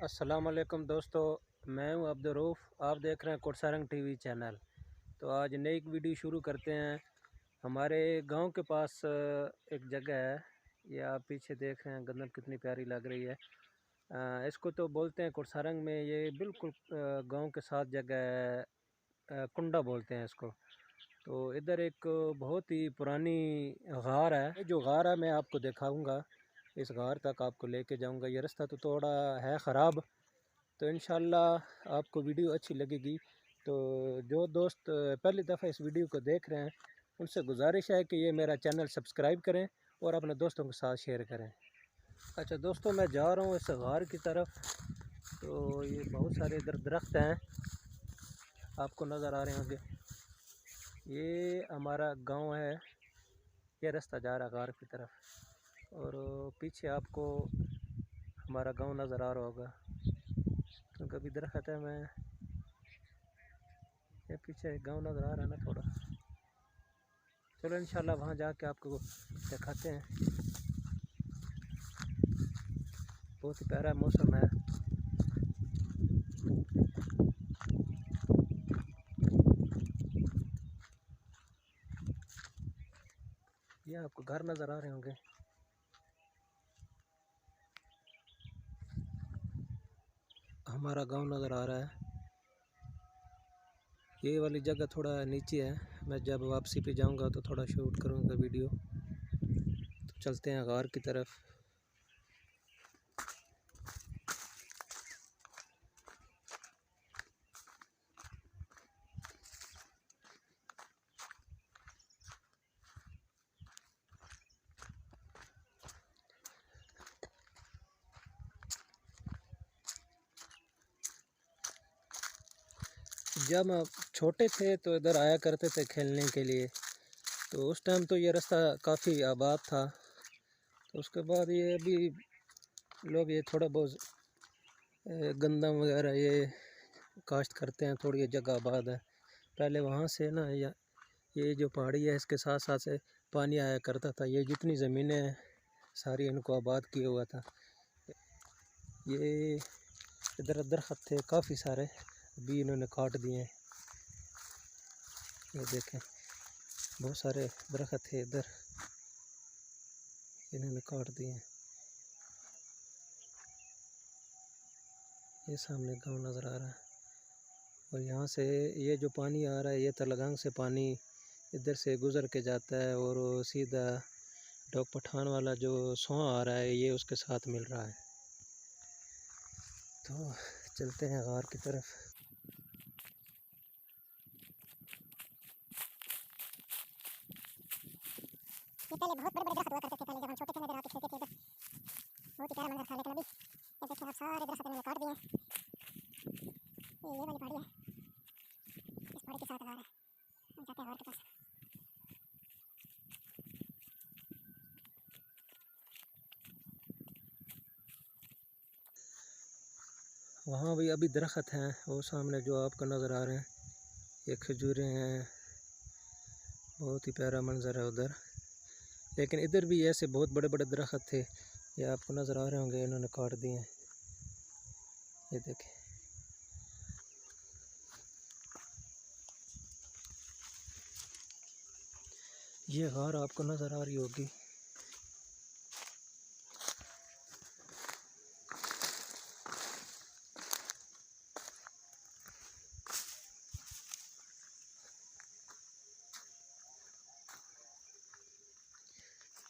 अस्सलाम वालेकुम दोस्तों, मैं हूं अब्दुर्रऊफ़। आप देख रहे हैं कुरसारंग टीवी चैनल। तो आज नई एक वीडियो शुरू करते हैं। हमारे गांव के पास एक जगह है, ये आप पीछे देख रहे हैं, गंदम कितनी प्यारी लग रही है। इसको तो बोलते हैं कुरसारंग में, ये बिल्कुल गांव के साथ जगह है। कुंडा बोलते हैं इसको। तो इधर एक बहुत ही पुरानी गार है। ये जो गार है मैं आपको दिखाऊंगा, इस गार तक आपको लेके जाऊंगा। ये रास्ता तो थोड़ा है ख़राब, तो इंशाल्लाह आपको वीडियो अच्छी लगेगी। तो जो दोस्त पहली दफ़ा इस वीडियो को देख रहे हैं, उनसे गुजारिश है कि ये मेरा चैनल सब्सक्राइब करें और अपने दोस्तों के साथ शेयर करें। अच्छा दोस्तों, मैं जा रहा हूँ इस गार की तरफ। तो ये बहुत सारे इधर दरख्त हैं, आपको नज़र आ रहे होंगे। ये हमारा गांव है, ये रास्ता जा रहा गार की तरफ, और पीछे आपको हमारा गांव नज़र आ रहा होगा। तो कभी दरख्त है, मैं ये पीछे गांव नज़र आ रहा है ना थोड़ा। चलो इंशाल्लाह वहाँ जाके आपको दिखाते हैं। बहुत ही प्यारा मौसम है। ये आपको घर नज़र आ रहे होंगे। हमारा गांव नज़र आ रहा है। ये वाली जगह थोड़ा नीचे है, मैं जब वापसी पे जाऊंगा तो थोड़ा शूट करूंगा वीडियो। तो चलते हैं गार की तरफ। जब हम छोटे थे तो इधर आया करते थे खेलने के लिए। तो उस टाइम तो ये रास्ता काफ़ी आबाद था। तो उसके बाद ये अभी लोग ये थोड़ा बहुत गंदम वगैरह ये काश्त करते हैं, थोड़ी ये जगह आबाद है। पहले वहाँ से ना, ये जो पहाड़ी है इसके साथ साथ से पानी आया करता था। ये जितनी ज़मीनें हैं सारी इनको आबाद किया हुआ था। ये इधर दरख्त थे काफ़ी सारे, अभी इन्होंने काट दिए हैं। ये देखें, बहुत सारे दरख्त थे इधर, इन्होंने काट दिए हैं। ये सामने गांव नज़र आ रहा है, और यहाँ से ये जो पानी आ रहा है, ये तलगंग से पानी इधर से गुज़र के जाता है और सीधा डोक पठान वाला जो सोहा आ रहा है ये उसके साथ मिल रहा है। तो चलते हैं गार की तरफ। ये पहले बहुत बड़े बड़े दरख्त हुआ करते थे, पहले जब हम छोटे थे नजर आते खेलते थे इधर, बहुत ही प्यारा मंजर था। लेकिन अभी ये देखिए आप, सारे दरख्त इन्होंने काट दिए हैं। ये वाली पहाड़ी है, इस पहाड़ी के साथ गार है। हम जाते हैं गार के पास। वहाँ भी अभी दरख्त हैं, वो सामने जो आपको नज़र आ रहे हैं, ये खजूरें हैं। बहुत ही प्यारा मंजर है उधर। लेकिन इधर भी ऐसे बहुत बड़े बड़े दरख्त थे, ये आपको नज़र आ रहे होंगे, इन्होंने काट दिए हैं। ये देखें, ये गार आपको नज़र आ रही होगी।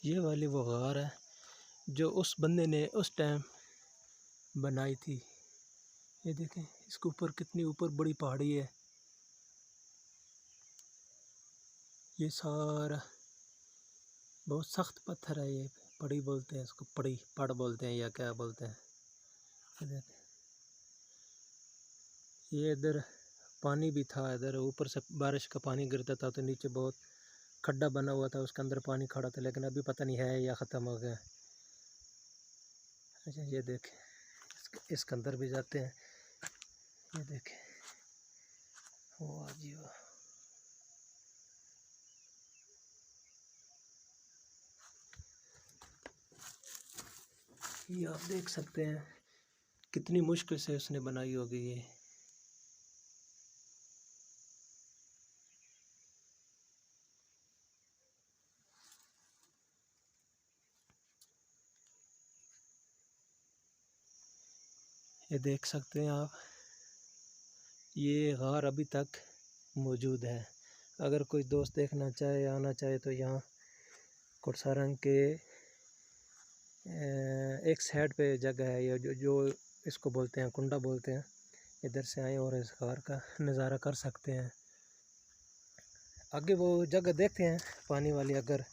ये वाली वो गार है जो उस बंदे ने उस टाइम बनाई थी। ये देखें, इसके ऊपर कितनी ऊपर बड़ी पहाड़ी है। ये सारा बहुत सख्त पत्थर है, ये पड़ी बोलते हैं इसको, पड़ी पड़ बोलते हैं या क्या बोलते हैं। ये देखें, ये इधर पानी भी था, इधर ऊपर से बारिश का पानी गिरता था तो नीचे बहुत खड्डा बना हुआ था, उसके अंदर पानी खड़ा था। लेकिन अभी पता नहीं है या ख़त्म हो गया। अच्छा ये देखें, इसके अंदर भी जाते हैं। ये देखें, वाह जी वाह। ये आप देख सकते हैं कितनी मुश्किल से उसने बनाई होगी ये देख सकते हैं आप, ये गार अभी तक मौजूद है। अगर कोई दोस्त देखना चाहे, आना चाहे, तो यहाँ कुर्सारंग के एक साइड पे जगह है ये, जो इसको बोलते हैं कुंडा बोलते हैं। इधर से आए और इस गार का नज़ारा कर सकते हैं। आगे वो जगह देखते हैं पानी वाली, अगर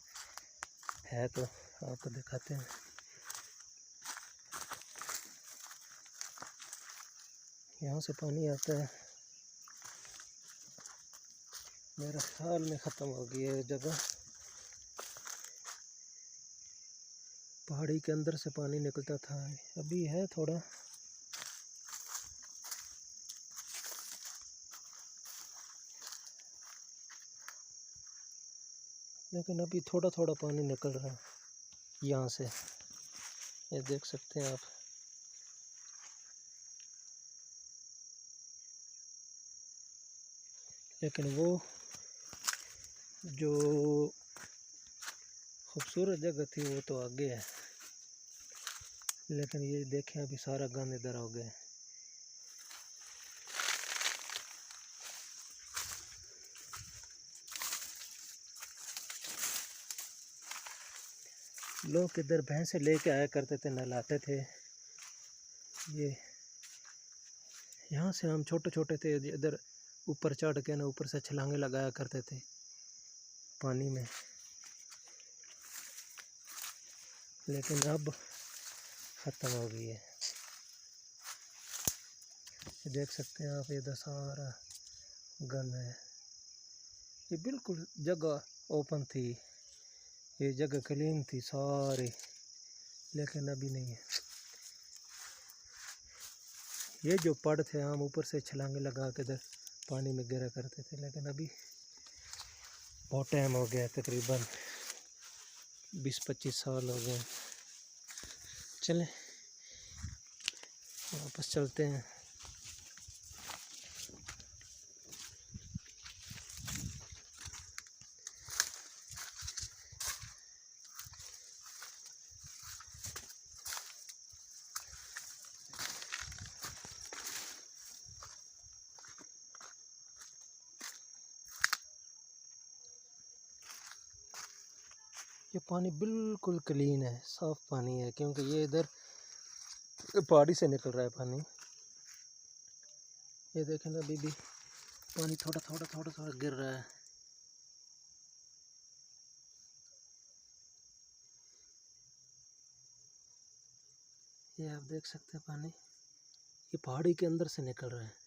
है तो आपको दिखाते हैं। यहाँ से पानी आता है, मेरा ख्याल में ख़त्म हो गई है जगह। पहाड़ी के अंदर से पानी निकलता था, अभी है थोड़ा। लेकिन अभी थोड़ा थोड़ा पानी निकल रहा है यहाँ से, ये देख सकते हैं आप। लेकिन वो जो खूबसूरत जगह थी वो तो आगे है। लेकिन ये देखें अभी सारा गंद इधर हो गया है। लोग इधर भैंसे लेके आया करते थे, नहलाते थे। ये यहाँ से हम छोटे छोटे थे, इधर ऊपर चढ़ के ना ऊपर से छलांगे लगाया करते थे पानी में। लेकिन अब ख़त्म हो गई है। देख सकते हैं आप, इधर सारा गंद है। ये बिल्कुल जगह ओपन थी, ये जगह क्लीन थी सारी, लेकिन अभी नहीं है। ये जो पड़ थे, हम ऊपर से छलांगे लगा के इधर पानी में गिरा करते थे। लेकिन अभी बहुत टाइम हो गया, तकरीबन 20-25 साल हो गए। चलें वापस चलते हैं। ये पानी बिल्कुल क्लीन है, साफ़ पानी है, क्योंकि ये इधर पहाड़ी से निकल रहा है पानी। ये देखें ना, अभी भी पानी थोड़ा थोड़ा थोड़ा थोड़ा गिर रहा है। ये आप देख सकते हैं पानी, ये पहाड़ी के अंदर से निकल रहा है।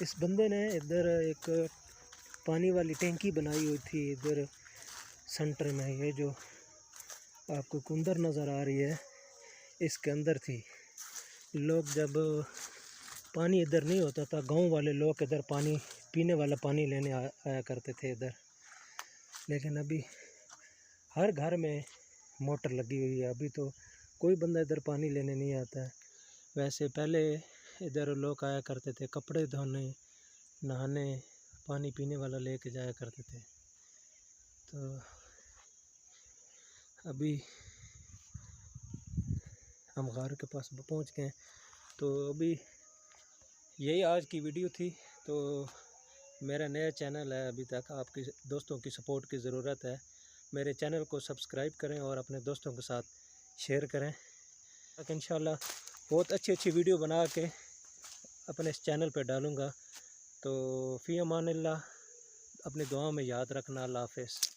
इस बंदे ने इधर एक पानी वाली टैंकी बनाई हुई थी इधर सेंटर में। ये जो आपको कुंदर नज़र आ रही है, इसके अंदर थी। लोग जब पानी इधर नहीं होता था, गांव वाले लोग इधर पानी पीने वाला पानी लेने आया करते थे इधर। लेकिन अभी हर घर में मोटर लगी हुई है, अभी तो कोई बंदा इधर पानी लेने नहीं आता है। वैसे पहले इधर लोग आया करते थे कपड़े धोने, नहाने, पानी पीने वाला लेके जाया करते थे। तो अभी हम गार के पास पहुंच गए। तो अभी यही आज की वीडियो थी। तो मेरा नया चैनल है, अभी तक आपकी दोस्तों की सपोर्ट की ज़रूरत है। मेरे चैनल को सब्सक्राइब करें और अपने दोस्तों के साथ शेयर करें। इंशाल्लाह बहुत अच्छी वीडियो बना के अपने इस चैनल पर डालूँगा। तो फ़ी अमानिल्लाह, अपनी दुआ में याद रखना। अल्लाह हाफ़िज़।